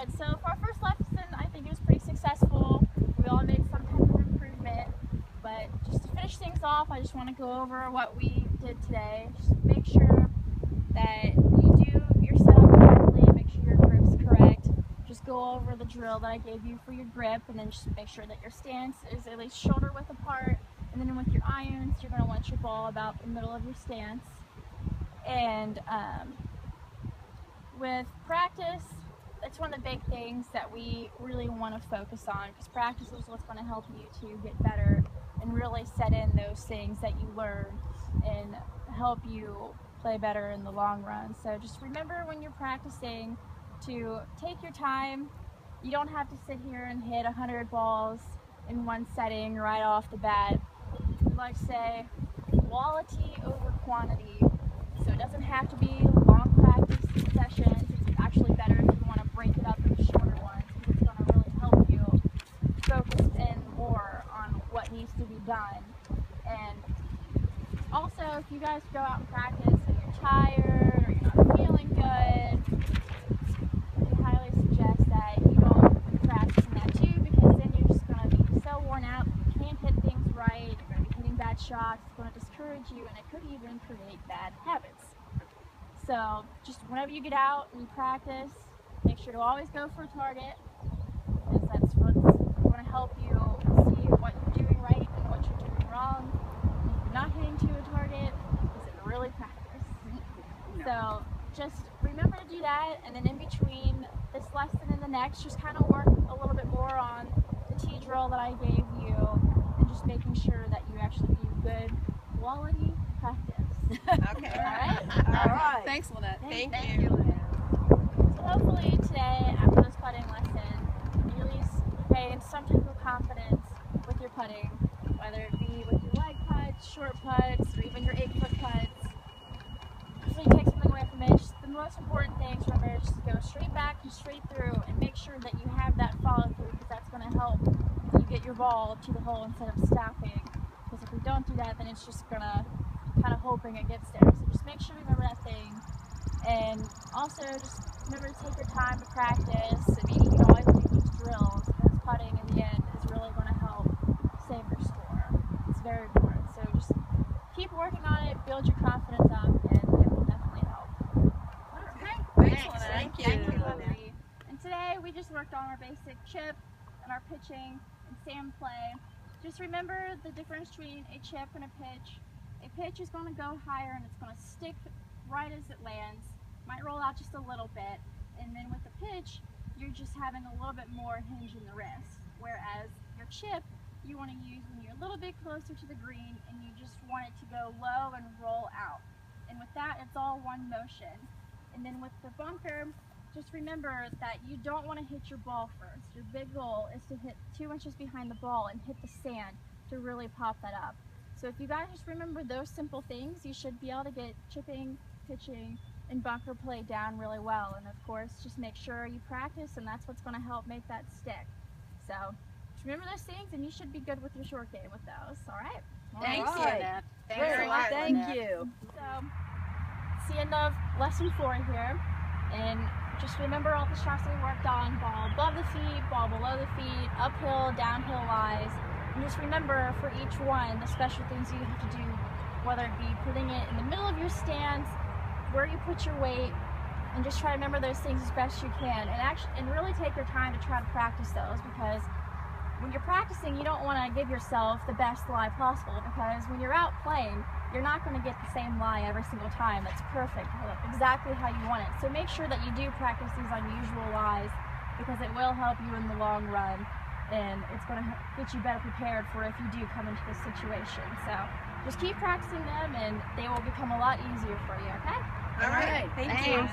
good. So for our first lesson, I think it was pretty successful. We all made some type of improvement. But just to finish things off, I just want to go over what we did today. Just make sure that you do your setup correctly, make sure your grip's correct. Just go over the drill that I gave you for your grip, and then just make sure that your stance is at least shoulder width apart. And then with your irons, you're going to want your ball about the middle of your stance. And with practice, that's one of the big things that we really want to focus on, because practice is what's going to help you to get better and really set in those things that you learn and help you play better in the long run. So just remember when you're practicing to take your time. You don't have to sit here and hit 100 balls in one setting right off the bat. We like to say quality over quantity. So it doesn't have to be long practice sessions. It's actually better if you want to break it up into shorter ones, because it's going to really help you focus in more on what needs to be done. And also, if you guys go out and practice and you're tired or you're not feeling good, I highly suggest that you don't practice in that too, because then you're just going to be so worn out, you can't hit things right, you're going to be hitting bad shots, it's going to discourage you, and it could even create bad habits. So just whenever you get out and you practice, make sure to always go for a target, because that's what's going to help you see what you're doing right and what you're doing wrong. If you're not hitting to a target, is it really practice? No. So just remember to do that, and then in between this lesson and the next, just kind of work a little bit more on the T drill that I gave you, and just making sure that you actually do good quality practice. Okay. All right. Thanks, Lynette. Thank you. So hopefully today, after this putting lesson, you at least gain some type of confidence with your putting, whether it be with your wide putts, short putts, or even your 8-foot putts. So you take something away from it. Just the most important thing to remember is just to go straight back and straight through, and make sure that you have that follow through, because that's going to help you get your ball to the hole instead of stopping. Because if we don't do that, then it's just going to kind of hoping it gets there. So just make sure you remember that thing. And also just remember to take your time to practice. I mean, you can always do these drills, because putting in the end is really going to help save your score. It's very important. So just keep working on it, build your confidence up, and it will definitely help. Okay. Thanks. Thank you. Thank you, Lynette. And today we just worked on our basic chip and our pitching and stand play. Just remember the difference between a chip and a pitch. A pitch is going to go higher and it's going to stick right as it lands. Might roll out just a little bit. And then with the pitch, you're just having a little bit more hinge in the wrist. Whereas your chip, you want to use when you're a little bit closer to the green and you just want it to go low and roll out. And with that, it's all one motion. And then with the bunker, just remember that you don't want to hit your ball first. Your big goal is to hit 2 inches behind the ball and hit the sand to really pop that up. So if you guys just remember those simple things, you should be able to get chipping, pitching, and bunker play down really well. And of course, just make sure you practice, and that's what's going to help make that stick. So just remember those things, and you should be good with your short game with those. All right? Thanks, Lynette. Very much, good. Thank Lynette. you. So it's the end of lesson 4 here. And just remember all the shots that we worked on: ball above the feet, ball below the feet, uphill, downhill lies. And just remember for each one the special things you have to do, whether it be putting it in the middle of your stance, where you put your weight, and just try to remember those things as best you can, and really take your time to try to practice those, because when you're practicing, you don't want to give yourself the best lie possible, because when you're out playing, you're not going to get the same lie every single time that's perfect, exactly how you want it. So make sure that you do practice these unusual lies, because it will help you in the long run, and it's going to get you better prepared for if you do come into this situation. So just keep practicing them, and they will become a lot easier for you, okay? All right. Thank you.